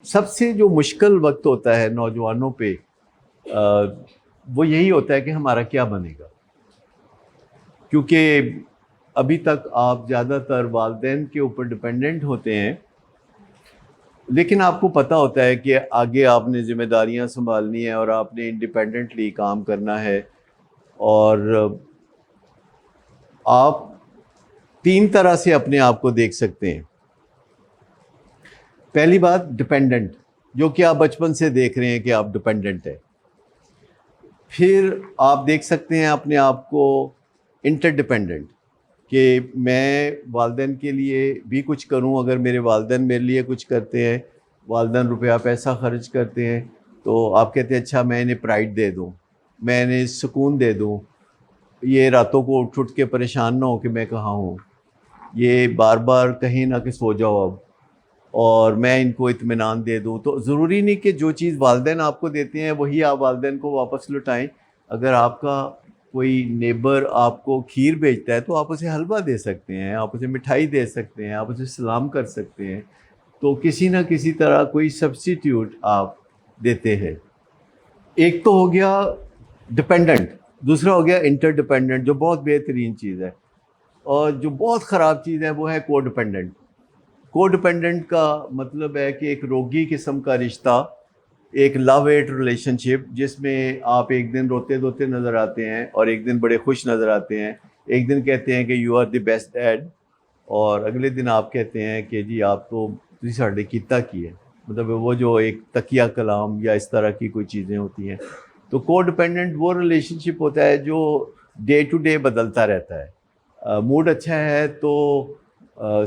سب سے جو مشکل وقت ہوتا ہے نوجوانوں پہ وہ یہی ہوتا ہے کہ ہمارا کیا بنے گا، کیونکہ ابھی تک آپ زیادہ تر والدین کے اوپر ڈپینڈنٹ ہوتے ہیں، لیکن آپ کو پتہ ہوتا ہے کہ آگے آپ نے ذمہ داریاں سنبھالنی ہے اور آپ نے انڈیپینڈنٹلی کام کرنا ہے. اور آپ 3 طرح سے اپنے آپ کو دیکھ سکتے ہیں. پہلی بات ڈپینڈنٹ، جو کہ آپ بچپن سے دیکھ رہے ہیں کہ آپ ڈپینڈنٹ ہیں. پھر آپ دیکھ سکتے ہیں اپنے آپ کو انٹر ڈپینڈنٹ، کہ میں والدین کے لیے بھی کچھ کروں. اگر میرے والدین میرے لیے کچھ کرتے ہیں، والدین روپیہ پیسہ خرچ کرتے ہیں، تو آپ کہتے ہیں اچھا میں انہیں پرائڈ دے دوں، میں انہیں سکون دے دوں، یہ راتوں کو اٹھ کے پریشان نہ ہو کہ میں کہاں ہوں، یہ بار بار کہیں نہ کہ سو جاؤ اب، اور میں ان کو اطمینان دے دوں. تو ضروری نہیں کہ جو چیز والدین آپ کو دیتے ہیں وہی آپ والدین کو واپس لوٹائیں. اگر آپ کا کوئی نیبر آپ کو کھیر بھیجتا ہے تو آپ اسے حلوہ دے سکتے ہیں، آپ اسے مٹھائی دے سکتے ہیں، آپ اسے سلام کر سکتے ہیں. تو کسی نہ کسی طرح کوئی سبسٹیٹیوٹ آپ دیتے ہیں. ایک تو ہو گیا ڈپینڈنٹ، دوسرا ہو گیا انٹر ڈپینڈنٹ، جو بہت بہترین چیز ہے. اور جو بہت خراب چیز ہے وہ ہے کو ڈپینڈنٹ. کو ڈپینڈنٹ کا مطلب ہے کہ ایک روگی قسم کا رشتہ، ایک لو ہیٹ ریلیشن شپ، جس میں آپ ایک دن روتے دھوتے نظر آتے ہیں اور ایک دن بڑے خوش نظر آتے ہیں. ایک دن کہتے ہیں کہ you are the best dad, اور اگلے دن آپ کہتے ہیں کہ جی آپ تو تسی ساڈے کیتا کی ہے. مطلب وہ جو ایک تکیہ کلام یا اس طرح کی کوئی چیزیں ہوتی ہیں. تو کو ڈپینڈنٹ وہ ریلیشن شپ ہوتا ہے جو ڈے ٹو ڈے بدلتا رہتا ہے. موڈ اچھا ہے تو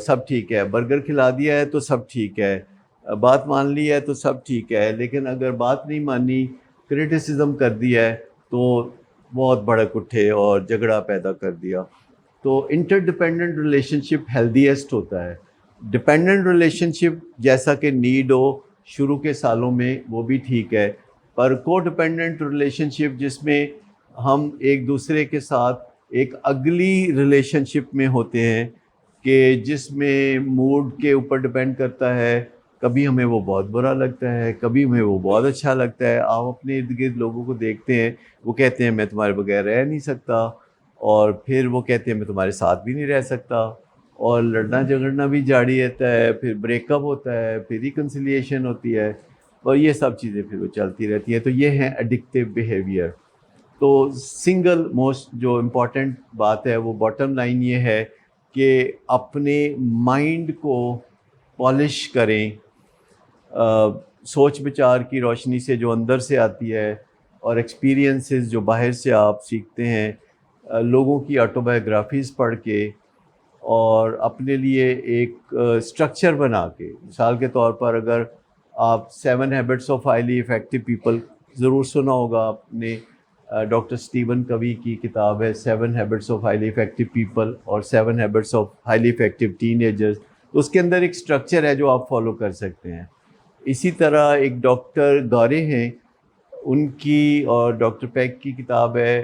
سب ٹھیک ہے، برگر کھلا دیا ہے تو سب ٹھیک ہے، بات مان لی ہے تو سب ٹھیک ہے. لیکن اگر بات نہیں مانی، کریٹیسزم کر دیا ہے تو بہت بڑک اٹھے اور جھگڑا پیدا کر دیا. تو انٹر ڈپینڈنٹ ریلیشن شپ ہیلدیسٹ ہوتا ہے. ڈپینڈنٹ ریلیشن شپ جیسا کہ نیڈ ہو شروع کے سالوں میں وہ بھی ٹھیک ہے، پر کو ڈپینڈنٹ ریلیشن شپ جس میں ہم ایک دوسرے کے ساتھ ایک اگلی ریلیشن شپ میں ہوتے ہیں، کہ جس میں موڈ کے اوپر ڈپینڈ کرتا ہے. کبھی ہمیں وہ بہت برا لگتا ہے، کبھی ہمیں وہ بہت اچھا لگتا ہے. آپ اپنے ارد گرد لوگوں کو دیکھتے ہیں، وہ کہتے ہیں میں تمہارے بغیر رہ نہیں سکتا، اور پھر وہ کہتے ہیں میں تمہارے ساتھ بھی نہیں رہ سکتا، اور لڑنا جھگڑنا بھی جاری رہتا ہے. پھر بریک اپ ہوتا ہے، پھر ریکنسیلیشن ہوتی ہے، اور یہ سب چیزیں پھر وہ چلتی رہتی ہیں. تو یہ ہیں ایڈکٹیو بیہیویئر. تو سنگل موسٹ جو امپورٹنٹ بات ہے، وہ باٹم لائن یہ ہے کہ اپنے مائنڈ کو پالش کریں. سوچ بچار کی روشنی سے جو اندر سے آتی ہے، اور ایکسپیرینسز جو باہر سے آپ سیکھتے ہیں، لوگوں کی آٹوبایوگرافیز پڑھ کے، اور اپنے لیے ایک اسٹرکچر بنا کے. مثال کے طور پر اگر آپ 7 habits of highly effective people ضرور سنا ہوگا آپ نے، ڈاکٹر اسٹیون کوی کی کتاب ہے 7 habits of highly effective people اور 7 habits of highly effective teenagers. اس کے اندر ایک اسٹرکچر ہے جو آپ فالو کر سکتے ہیں. اسی طرح ایک ڈاکٹر گارے ہیں، ان کی اور ڈاکٹر پیک کی کتاب ہے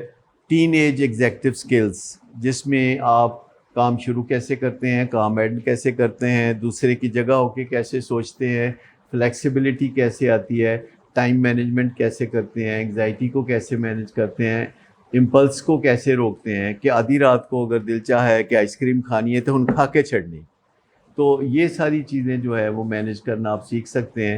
ٹین ایج ایگزیکٹو اسکلز، جس میں آپ کام شروع کیسے کرتے ہیں، کام اینڈ کیسے کرتے ہیں، دوسرے کی جگہ ہو کے کیسے سوچتے ہیں، فلیکسیبلٹی کیسے آتی ہے، ٹائم مینجمنٹ کیسے کرتے ہیں، انگزائٹی کو کیسے مینج کرتے ہیں، امپلس کو کیسے روکتے ہیں، کہ آدھی رات کو اگر دل چاہے کہ آئس کریم کھانی ہے تو ان کھا کے چھڑنی. تو یہ ساری چیزیں جو ہے وہ مینج کرنا آپ سیکھ سکتے ہیں.